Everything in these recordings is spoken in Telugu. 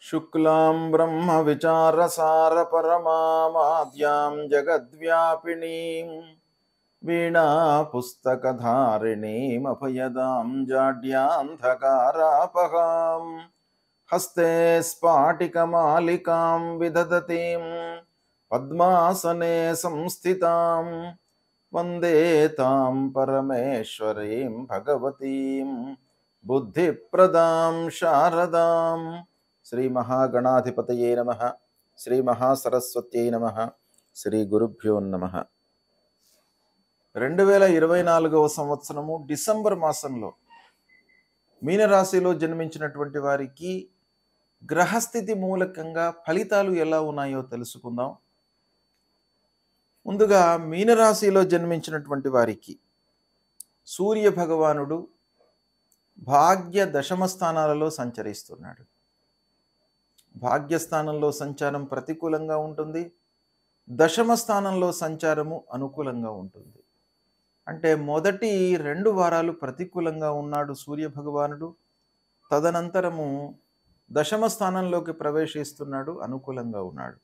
शुक्लां ब्रह्मविचारसारपरमामाद्यां जगद्व्यापिनीं वीणापुस्तकधारिणीमभयदां जाड्यान्धकारापहां हस्ते स्फाटिकमालिकां विदधतीं पद्मासने संस्थितां वन्दे तां परमेश्वरीं भगवतीं बुद्धिप्रदां शारदां श्री महागणाधिपतये नमः श्री महासरस्वत्यै नमः श्री गुरुभ्यो नमः 2024వ సంవత్సరము డిసెంబర్ మాసంలో మీనరాశిలో జన్మించినటువంటి వారికి గ్రహస్థితి మూలకంగా ఫలితాలు ఎలా ఉన్నాయో తెలుసుకుందాం. ముందుగా మీనరాశిలో జన్మించినటువంటి వారికి సూర్య భగవానుడు భాగ్య దశమ స్థానాలలో సంచరిస్తున్నాడు. భాగ్యస్థానంలో సంచారం ప్రతికూలంగా ఉంటుంది, దశమ స్థానంలో సంచారము అనుకూలంగా ఉంటుంది. అంటే మొదటి 2 వారాలు ప్రతికూలంగా ఉన్నాడు సూర్య భగవానుడు, తదనంతరము దశమ స్థానంలోకి ప్రవేశిస్తున్నాడు, అనుకూలంగా ఉన్నాడు.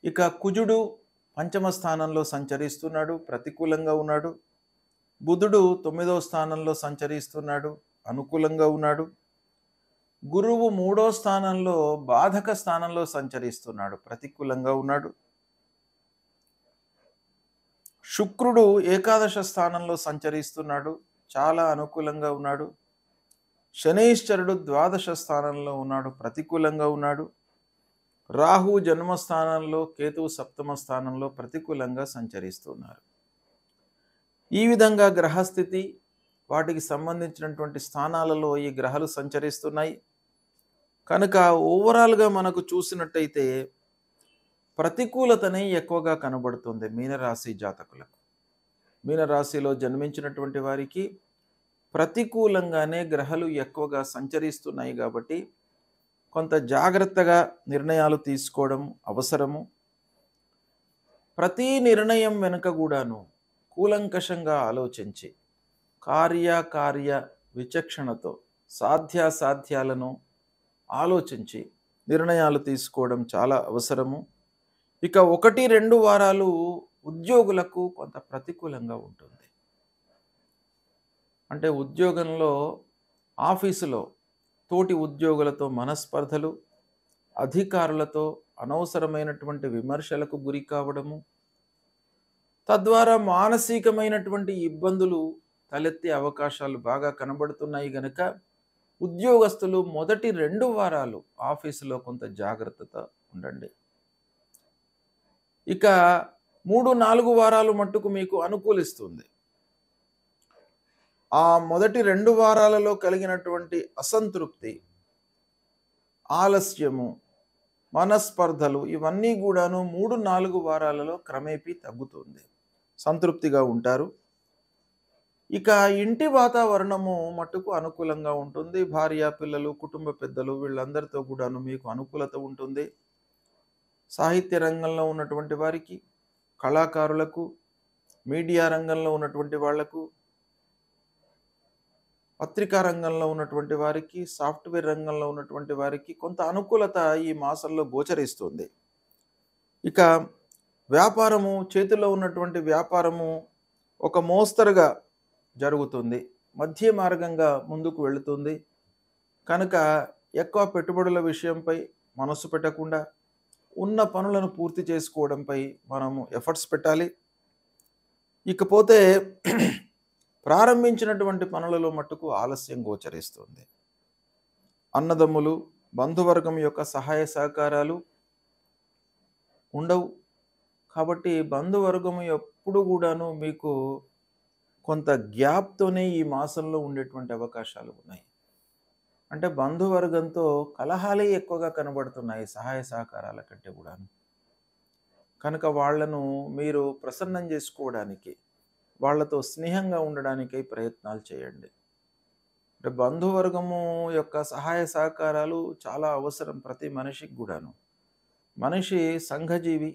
ఇక కుజుడు పంచమ స్థానంలో సంచరిస్తున్నాడు, ప్రతికూలంగా ఉన్నాడు. బుధుడు 9వ స్థానంలో సంచరిస్తున్నాడు, అనుకూలంగా ఉన్నాడు. గురువు 3వ స్థానంలో బాధక స్థానంలో సంచరిస్తున్నాడు, ప్రతికూలంగా ఉన్నాడు. శుక్రుడు ఏకాదశ స్థానంలో సంచరిస్తున్నాడు, చాలా అనుకూలంగా ఉన్నాడు. శనైశ్చరుడు ద్వాదశ స్థానంలో ఉన్నాడు, ప్రతికూలంగా ఉన్నాడు. రాహు జన్మస్థానంలో, కేతువు సప్తమ స్థానంలో ప్రతికూలంగా సంచరిస్తున్నారు. ఈ విధంగా గ్రహస్థితి, వాటికి సంబంధించినటువంటి స్థానాలలో ఈ గ్రహాలు సంచరిస్తున్నాయి. కనుక ఓవరాల్గా మనకు చూసినట్టయితే ప్రతికూలతనే ఎక్కువగా కనబడుతుంది మీనరాశి జాతకులకు. మీనరాశిలో జన్మించినటువంటి వారికి ప్రతికూలంగానే గ్రహాలు ఎక్కువగా సంచరిస్తున్నాయి కాబట్టి కొంత జాగ్రత్తగా నిర్ణయాలు తీసుకోవడం అవసరము. ప్రతి నిర్ణయం వెనుక కూడాను కూలంకషంగా ఆలోచించి కార్య విచక్షణతో సాధ్యాసాధ్యాలను ఆలోచించి నిర్ణయాలు తీసుకోవడం చాలా అవసరము. ఇక 1-2 వారాలు ఉద్యోగులకు కొంత ప్రతికూలంగా ఉంటుంది. అంటే ఉద్యోగంలో, ఆఫీసులో తోటి ఉద్యోగులతో మనస్పర్ధలు, అధికారులతో అనవసరమైనటువంటి విమర్శలకు గురి కావడము, తద్వారా మానసికమైనటువంటి ఇబ్బందులు తలెత్తే అవకాశాలు బాగా కనబడుతున్నాయి. గనుక ఉద్యోగస్తులు మొదటి 2 వారాలు ఆఫీసులో కొంత జాగ్రత్తతో ఉండండి. ఇక 3-4 వారాలు మట్టుకు మీకు అనుకూలిస్తుంది. ఆ మొదటి 2 వారాలలో కలిగినటువంటి అసంతృప్తి, ఆలస్యము, మనస్పర్ధలు ఇవన్నీ కూడాను 3-4 వారాలలో క్రమేపీ తగ్గుతుంది, సంతృప్తిగా ఉంటారు. ఇక ఇంటి వాతావరణము మట్టుకు అనుకూలంగా ఉంటుంది. భార్య, పిల్లలు, కుటుంబ పెద్దలు వీళ్ళందరితో కూడాను మీకు అనుకూలత ఉంటుంది. సాహిత్య రంగంలో ఉన్నటువంటి వారికి, కళాకారులకు, మీడియా రంగంలో ఉన్నటువంటి వాళ్లకు, పత్రికా రంగంలో ఉన్నటువంటి వారికి, సాఫ్ట్వేర్ రంగంలో ఉన్నటువంటి వారికి కొంత అనుకూలత ఈ మాసంలో గోచరిస్తుంది. ఇక వ్యాపారము, చేతిలో ఉన్నటువంటి వ్యాపారము ఒక మోస్తరుగా జరుగుతుంది, మధ్య మార్గంగా ముందుకు వెళుతుంది. కనుక ఎక్కువ పెట్టుబడుల విషయంపై మనసు పెట్టకుండా ఉన్న పనులను పూర్తి చేసుకోవడంపై మనము ఎఫర్ట్స్ పెట్టాలి. ఇకపోతే ప్రారంభించినటువంటి పనులలో మట్టుకు ఆలస్యం గోచరిస్తుంది. అన్నదమ్ములు, బంధువర్గం యొక్క సహాయ సహకారాలు ఉండవు. కాబట్టి బంధువర్గం ఎప్పుడు కూడాను మీకు కొంత గ్యాప్తోనే ఈ మాసంలో ఉండేటువంటి అవకాశాలు ఉన్నాయి. అంటే బంధువర్గంతో కలహాలే ఎక్కువగా కనబడుతున్నాయి సహాయ సహకారాల కంటే కూడాను. కనుక వాళ్లను మీరు ప్రసన్నం చేసుకోవడానికి, వాళ్లతో స్నేహంగా ఉండడానికి ప్రయత్నాలు చేయండి. అంటే బంధువర్గము యొక్క సహాయ సహకారాలు చాలా అవసరం ప్రతి మనిషికి కూడాను. మనిషి సంఘజీవి,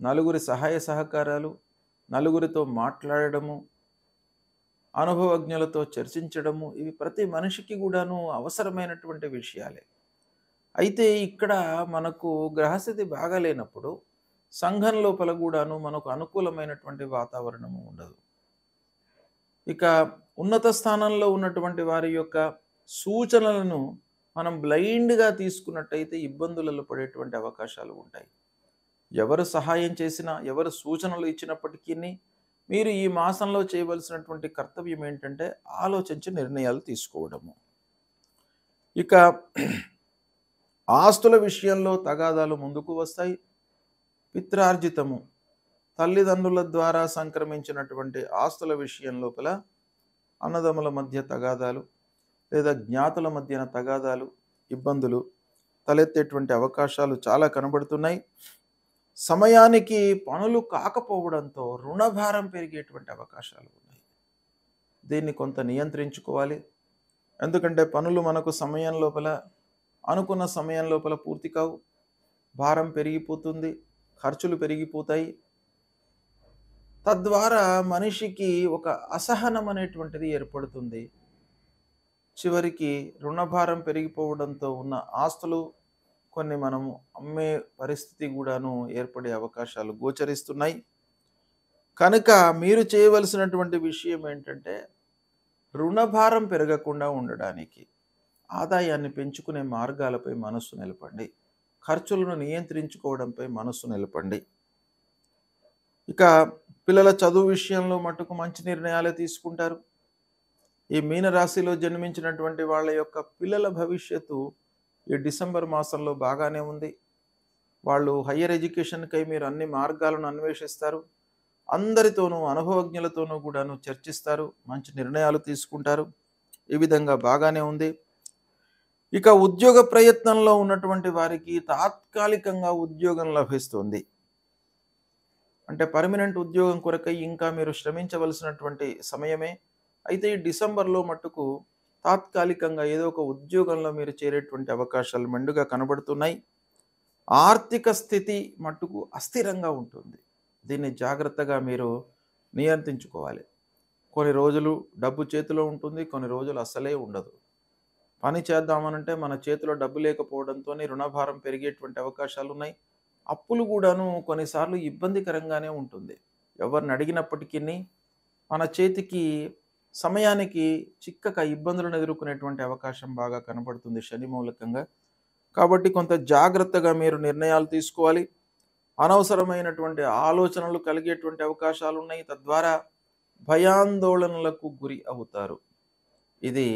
నలుగురి సహాయ సహకారాలు, నలుగురితో మాట్లాడడము, అనుభవజ్ఞులతో చర్చించడము, ఇవి ప్రతి మనిషికి కూడాను అవసరమైనటువంటి విషయాలే. అయితే ఇక్కడ మనకు గ్రహస్థితి బాగాలేనప్పుడు సంఘం లోపల కూడాను మనకు అనుకూలమైనటువంటి వాతావరణము ఉండదు. ఇక ఉన్నత స్థానంలో ఉన్నటువంటి వారి యొక్క సూచనలను మనం బ్లైండ్‌గా తీసుకున్నట్టయితే ఇబ్బందులలో పడేటువంటి అవకాశాలు ఉంటాయి. ఎవరు సహాయం చేసినా, ఎవరు సూచనలు ఇచ్చినప్పటికిని మీరు ఈ మాసంలో చేయవలసినటువంటి కర్తవ్యం ఏంటంటే ఆలోచించి నిర్ణయాలు తీసుకోవడము. ఇక ఆస్తుల విషయంలో తగాదాలు ముందుకు వస్తాయి. పిత్రార్జితము తల్లిదండ్రుల ద్వారా సంక్రమించినటువంటి ఆస్తుల విషయం లోపల అన్నదమ్ముల మధ్య తగాదాలు లేదా జ్ఞాతుల మధ్యన తగాదాలు, ఇబ్బందులు తలెత్తేటువంటి అవకాశాలు చాలా కనబడుతున్నాయి. సమయానికి పనులు కాకపోవడంతో రుణభారం పెరిగేటువంటి అవకాశాలు ఉన్నాయి. దీన్ని కొంత నియంత్రించుకోవాలి. ఎందుకంటే పనులు మనకు సమయం లోపల అనుకున్న సమయం లోపల పూర్తి కావు. భారం పెరిగిపోతుంది, ఖర్చులు పెరిగిపోతాయి. తద్వారా మనిషికి ఒక అసహనం అనేటువంటిది ఏర్పడుతుంది. చివరికి రుణభారం పెరిగిపోవడంతో ఉన్న ఆస్తులు కొన్ని మనము అమ్మే పరిస్థితి కూడాను ఏర్పడే అవకాశాలు గోచరిస్తున్నాయి. కనుక మీరు చేయవలసినటువంటి విషయం ఏంటంటే రుణభారం పెరగకుండా ఉండడానికి ఆదాయాన్ని పెంచుకునే మార్గాలపై మనస్సు నిలపండి. ఖర్చులను నియంత్రించుకోవడంపై మనస్సు నిలపండి. ఇక పిల్లల చదువు విషయంలో మటుకు మంచి నిర్ణయాలే తీసుకుంటారు. ఈ మీనరాశిలో జన్మించినటువంటి వాళ్ళ యొక్క పిల్లల భవిష్యత్తు ఈ డిసెంబర్ మాసంలో బాగానే ఉంది. వాళ్ళు హయ్యర్ ఎడ్యుకేషన్కై మీరు అన్ని మార్గాలను అన్వేషిస్తారు. అందరితోనూ అనుభవజ్ఞులతోనూ కూడాను చర్చిస్తారు. మంచి నిర్ణయాలు తీసుకుంటారు. ఈ విధంగా బాగానే ఉంది. ఇక ఉద్యోగ ప్రయత్నంలో ఉన్నటువంటి వారికి తాత్కాలికంగా ఉద్యోగం లభిస్తుంది. అంటే పర్మనెంట్ ఉద్యోగం కొరకై ఇంకా మీరు శ్రమించవలసినటువంటి సమయమే. అయితే ఈ డిసెంబర్లో మట్టుకు తాత్కాలికంగా ఏదో ఒక ఉద్యోగంలో మీరు చేరేటువంటి అవకాశాలు మెండుగా కనబడుతున్నాయి. ఆర్థిక స్థితి మట్టుకు అస్థిరంగా ఉంటుంది. దీన్ని జాగ్రత్తగా మీరు నియంత్రించుకోవాలి. కొన్ని రోజులు డబ్బు చేతిలో ఉంటుంది, కొన్ని రోజులు అస్సలే ఉండదు. పని చేద్దామనంటే మన చేతిలో డబ్బు లేకపోవడంతో రుణభారం పెరిగేటువంటి అవకాశాలు ఉన్నాయి. అప్పులు కూడాను కొన్నిసార్లు ఇబ్బందికరంగానే ఉంటుంది. ఎవరిని అడిగినప్పటికీ మన చేతికి సమయానికి చిక్కక ఇబ్బందులను ఎదుర్కొనేటువంటి అవకాశం బాగా కనబడుతుంది శని మూలకంగా. కాబట్టి కొంత జాగ్రత్తగా మీరు నిర్ణయాలు తీసుకోవాలి. అనవసరమైనటువంటి ఆలోచనలు కలిగేటువంటి అవకాశాలు ఉన్నాయి. తద్వారా భయాందోళనలకు గురి అవుతారు. ఇది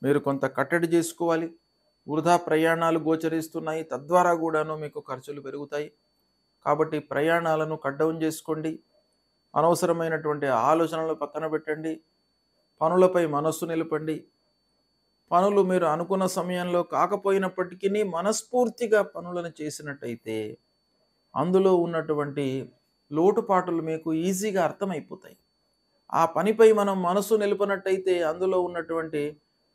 మీరు కొంత కట్టడి చేసుకోవాలి. వృధా ప్రయాణాలు గోచరిస్తున్నాయి. తద్వారా కూడాను మీకు ఖర్చులు పెరుగుతాయి. కాబట్టి ప్రయాణాలను కట్ డౌన్ చేసుకోండి. అనవసరమైనటువంటి ఆలోచనలు పక్కన పెట్టండి. పనులపై మనస్సు నిలపండి. పనులు మీరు అనుకున్న సమయంలో కాకపోయినప్పటికీ మనస్ఫూర్తిగా పనులను చేసినట్టయితే అందులో ఉన్నటువంటి లోటుపాటులు మీకు ఈజీగా అర్థమైపోతాయి. ఆ పనిపై మనం మనస్సు నిలపనట్టయితే అందులో ఉన్నటువంటి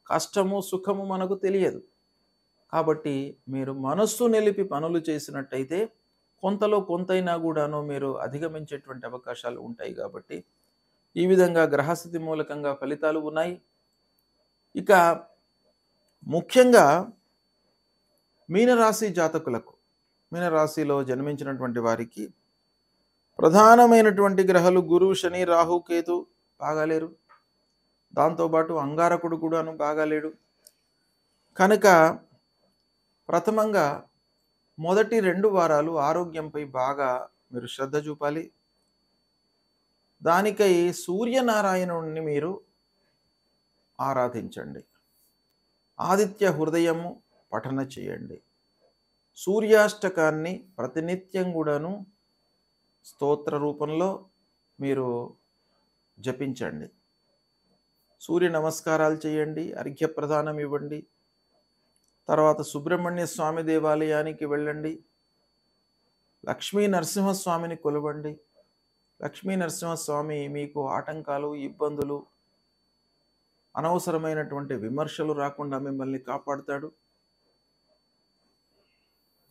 కష్టము, సుఖము మనకు తెలియదు. కాబట్టి మీరు మనస్సు నిలిపి పనులు చేసినట్టయితే కొంతలో కొంతైనా కూడాను మీరు అధిగమించేటువంటి అవకాశాలు ఉంటాయి. కాబట్టి ఈ విధంగా గ్రహస్థితి మూలకంగా ఫలితాలు ఉన్నాయి. ఇక ముఖ్యంగా మీనరాశి జాతకులకు, మీనరాశిలో జన్మించినటువంటి వారికి ప్రధానమైనటువంటి గ్రహాలు గురు, శని, రాహు, కేతు బాగాలేరు. దాంతోపాటు అంగారకుడు కూడాను బాగాలేడు. కనుక ప్రథమంగా మొదటి 2 వారాలు ఆరోగ్యంపై బాగా మీరు శ్రద్ధ చూపాలి. దానికై సూర్యనారాయణుడిని మీరు ఆరాధించండి. ఆదిత్య హృదయము పఠన చేయండి. సూర్యాష్టకాన్ని ప్రతినిత్యం కూడాను స్తోత్ర రూపంలో మీరు జపించండి. సూర్య నమస్కారాలు చేయండి. అర్ఘ్యప్రదానం ఇవ్వండి. తర్వాత సుబ్రహ్మణ్య స్వామి దేవాలయానికి వెళ్ళండి. లక్ష్మీ నరసింహస్వామిని కొలవండి. లక్ష్మీ నరసింహస్వామి మీకు ఆటంకాలు, ఇబ్బందులు, అనవసరమైనటువంటి విమర్శలు రాకుండా మిమ్మల్ని కాపాడుతాడు.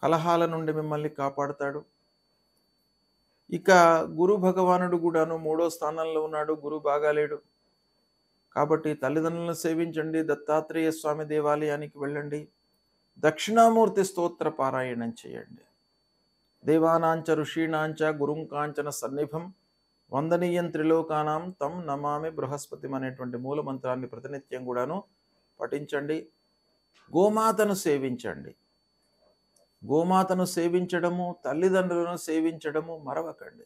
కలహాల నుండి మిమ్మల్ని కాపాడుతాడు. ఇక గురు భగవానుడు కూడాను 3వ స్థానంలో ఉన్నాడు. గురు బాగాలేడు. కాబట్టి తల్లిదండ్రులను సేవించండి. దత్తాత్రేయ స్వామి దేవాలయానికి వెళ్ళండి. దక్షిణామూర్తి స్తోత్ర పారాయణం చేయండి. దేవానాంచ ఋషీణాంచ గురుం కాంచన సన్నిభం వందనీయం త్రిలోకానాం తం నమామి బృహస్పతిం అనేటువంటి మూల మంత్రాన్ని ప్రతినిత్యం కూడాను పఠించండి. గోమాతను సేవించండి. గోమాతను సేవించడము, తల్లిదండ్రులను సేవించడము మరవకండి.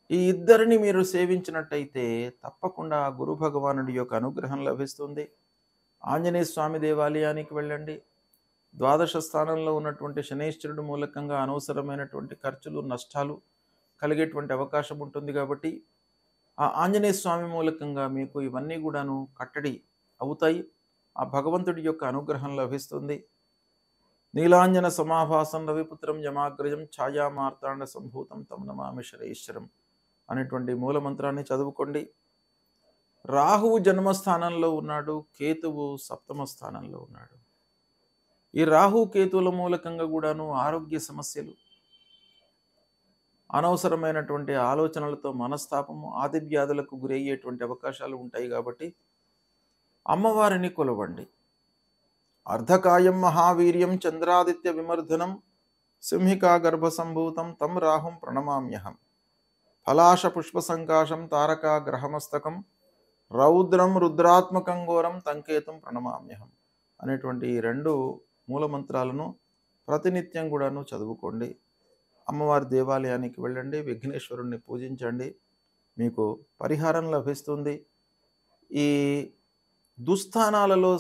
ఈ ఇద్దరిని మీరు సేవించినట్టయితే తప్పకుండా గురు భగవానుడి యొక్క అనుగ్రహం లభిస్తుంది. ఆంజనేయ స్వామి దేవాలయానికి వెళ్ళండి. ద్వాదశ స్థానంలో ఉన్నటువంటి శనైశ్వరుడు మూలకంగా అనవసరమైనటువంటి ఖర్చులు, నష్టాలు కలిగేటువంటి అవకాశం ఉంటుంది. కాబట్టి ఆ ఆంజనేయ స్వామి మూలకంగా మీకు ఇవన్నీ కూడాను కట్టడి అవుతాయి. ఆ భగవంతుడి యొక్క అనుగ్రహం లభిస్తుంది. నీలాంజన సమాభాసం రవిపుత్రం యమాగ్రజం ఛాయామార్తాండ సంభూతం తం నమామి శనైశ్వరం అనేటువంటి మూల మంత్రాన్ని చదువుకోండి. రాహువు జన్మస్థానంలో ఉన్నాడు, కేతువు సప్తమ స్థానంలో ఉన్నాడు. ఈ రాహు కేతువుల మూలకంగా కూడాను ఆరోగ్య సమస్యలు, అనవసరమైనటువంటి ఆలోచనలతో మనస్తాపము, ఆది వ్యాధులకు గురయ్యేటువంటి అవకాశాలు ఉంటాయి. కాబట్టి అమ్మవారిని కొలవండి. అర్ధకాయం మహావీర్యం చంద్రాదిత్య విమర్ధనం సింహికా గర్భసంభూతం తం రాహుం ప్రణమామ్యహం ఫలాశ పుష్పసంకాశం తారకా గ్రహమస్తకం రౌద్రం రుద్రాత్మకం ఘోరం తంకేతం ప్రణమామ్యహం అనేటువంటి ఈ రెండు మూల మంత్రాలను ప్రతినిత్యం కూడాను చదువుకోండి. అమ్మవారి దేవాలయానికి వెళ్ళండి, విఘ్నేశ్వరుణ్ణి పూజించండి, మీకు పరిహారం లభిస్తుంది. ఈ దుస్థానాలలో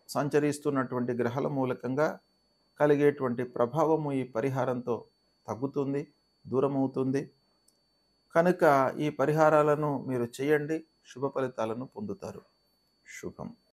సంచరిస్తున్నటువంటి గ్రహాల మూలకంగా కలిగేటువంటి ప్రభావము ఈ పరిహారంతో తగ్గుతుంది, దూరమవుతుంది. కనుక ఈ పరిహారాలను మీరు చేయండి, శుభ ఫలితాలను పొందుతారు. శుభం.